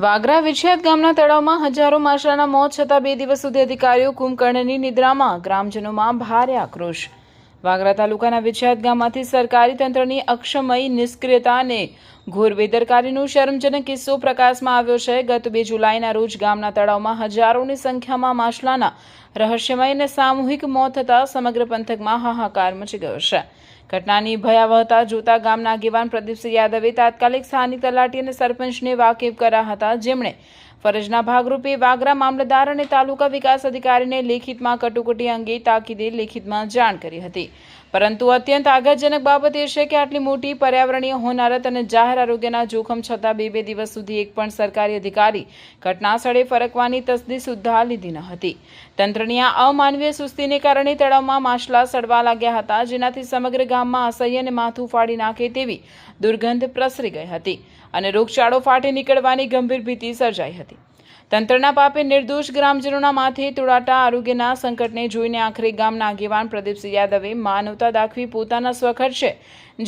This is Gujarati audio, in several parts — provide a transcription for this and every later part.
વાગરા વિછિયાત ગામના તળાવમાં હજારો માછલાના મોત છતાં 2 દિવસ સુધી અધિકારીઓ કુંભકર્ણની નિદ્રામાં, ગ્રામજનોમાં ભારે આક્રોશ। વાગરા તાલુકાના વિછિયાત ગામમાંથી સરકારી તંત્રની અક્ષમય, નિષ્ક્રિયતા અને ઘોર બેદરકારીનો શરમજનક કિસ્સો પ્રકાશમાં આવ્યો છે। ગત 2 જુલાઈના રોજ ગામના તળાવમાં હજારોની સંખ્યામાં માછલાના રહસ્યમય અને સામૂહિક મોત થતાં સમગ્ર પંથકમાં હાહાકાર મચી ગયો છે। ઘટનાની ભયાવહતા જોતા ગામના આગેવાન પ્રદીપસિંહ યાદવે તાત્કાલિક સ્થાનિક તલાટી અને સરપંચને વાકેફ કર્યા હતા, જેમણે ફરજના ભાગરૂપે વાગરા મામલતદાર અને તાલુકા વિકાસ અધિકારીને લેખિતમાં કટોકટી અંગે તાકીદે લેખિતમાં જાણ કરી હતી। પરંતુ અત્યંત આઘાતજનક બાબત એ છે કે આટલી મોટી પર્યાવરણીય હોનારત અને જાહેર આરોગ્યના જોખમ છતાં 2 દિવસ સુધી એક પણ સરકારી અધિકારી ઘટના સ્થળે ફરકવાની તસદી સુદ્ધા લીધી ન હતી। તંત્રની આ અમાનવીય સુસ્તીને કારણે તળાવમાં માછલા સડવા લાગ્યા હતા, જેનાથી સમગ્ર ગામમાં અસહ્ય અને માથું ફાડી નાખે તેવી દુર્ગંધ પ્રસરી ગઈ હતી અને રોગચાળો ફાટી નીકળવાની ગંભીર ભીતિ સર્જાઈ હતી। તંત્રના પાપે નિર્દોષ ગ્રામજનોના માથે તોડાતા આરોગ્યના સંકટને જોઈને આખરે ગામના આગેવાન પ્રદીપસિંહ યાદવે માનવતા દાખવી પોતાના સ્વખર્ચે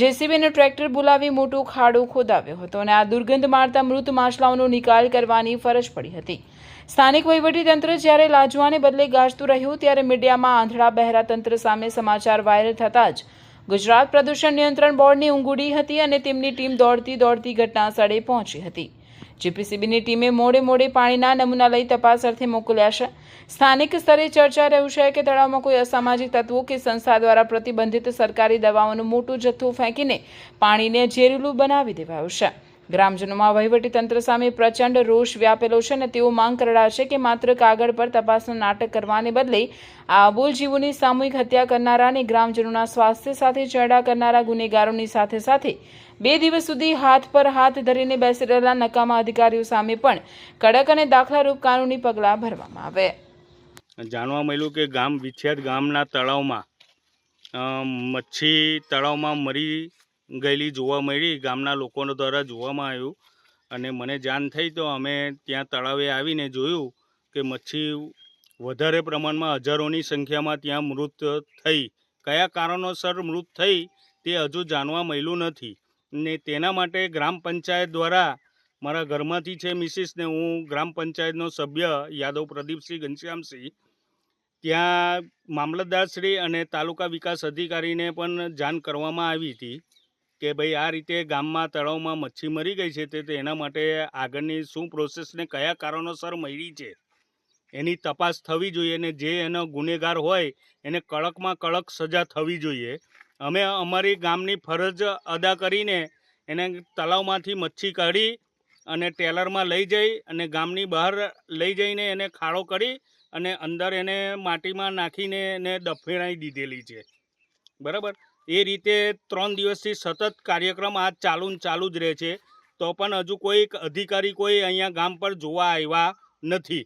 જેસીબી અને ટ્રેક્ટર બોલાવી મોટો ખાડો ખોદાવ્યો હતો અને આ દુર્ગંધ મારતા મૃત માછલાઓનો નિકાલ કરવાની ફરજ પડી હતી। સ્થાનિક વહીવટીતંત્ર જ્યારે લાજવાને બદલે ગાજતું રહ્યું, ત્યારે મીડિયામાં આંધળા બહેરા તંત્ર સામે સમાચાર વાયરલ થતાં જ ગુજરાત પ્રદૂષણ નિયંત્રણ બોર્ડની ઊંઘ ઉડી હતી અને તેમની ટીમ દોડતી ઘટના સ્થળે પહોંચી હતી। જીપીસીબીની ટીમે મોડે પાણીના નમૂના લઈ તપાસ અર્થે મોકલ્યા છે। સ્થાનિક સ્તરે ચર્ચા રહ્યું છે કે તળાવમાં કોઈ અસામાજિક તત્વો કે સંસ્થા દ્વારા પ્રતિબંધિત સરકારી દવાઓનો મોટો જથ્થો ફેંકીને પાણીને ઝેરીલું બનાવી દેવાયું છે। ગ્રામજનોમાં વહીવટીતંત્ર સામે પ્રચંડ રોષ વ્યાપેલો છે અને તેઓ માંગ કરડા છે કે માત્ર કાગળ પર તપાસનું નાટક કરવાને બદલે આ અબોલ જીવોની સામૂહિક હત્યા કરનારા અને ગ્રામજનોના સ્વાસ્થ્ય સાથે ચેડા કરનારા ગુનેગારોની સાથે 2 દિવસ સુધી હાથ પર હાથ ધરીને બેસી રહેલા નકામા અધિકારીઓ સામે પણ કડક અને દાખલારૂપ કાનૂની પગલાં ભરવામાં આવે। જાણવા મળ્યું કે ગામ વિછિયાત ગામના તળાવમાં મચ્છી તળાવમાં મરી ગયેલી જોવા મળી, ગામના લોકો દ્વારા જોવામાં આવ્યું અને મને જાણ થઈ તો અમે ત્યાં તળાવે આવીને જોયું કે મચ્છી વધારે પ્રમાણમાં હજારોની સંખ્યામાં ત્યાં મૃત થઈ। કયા કારણોસર મૃત થઈ તે હજુ જાણવા મળ્યું નથી ને તેના માટે ગ્રામ પંચાયત દ્વારા મારા ઘરમાંથી છે મિસિસ ને હું ગ્રામ પંચાયતનો સભ્ય યાદવ પ્રદીપસિંહ ઘનશ્યામસિંહ ત્યાં મામલતદારશ્રી અને તાલુકા વિકાસ અધિકારીને પણ જાણ કરવામાં આવી હતી કે ભાઈ આ રીતે ગામમાં તળાવમાં મચ્છી મરી ગઈ છે તે એના માટે આગળની શું પ્રોસેસને કયા કારણોસર મરી છે એની તપાસ થવી જોઈએ અને જે એનો ગુનેગાર હોય એને કડકમાં કડક સજા થવી જોઈએ। અમે અમારી ગામની ફરજ અદા કરીને એને તળાવમાંથી મચ્છી કાઢી અને ટેલરમાં લઈ જઈ અને ગામની બહાર લઈ જઈને એને ખાડો કરી અને અંદર એને માટીમાં નાખીને એને દફનાવી દીધેલી છે, બરાબર। એ રીતે 3 દિવસથી સતત કાર્યક્રમ આ ચાલુ જ રહે છે, તો પણ હજુ કોઈ અધિકારી કોઈ અહીંયા ગામ પર જોવા આવ્યા નથી।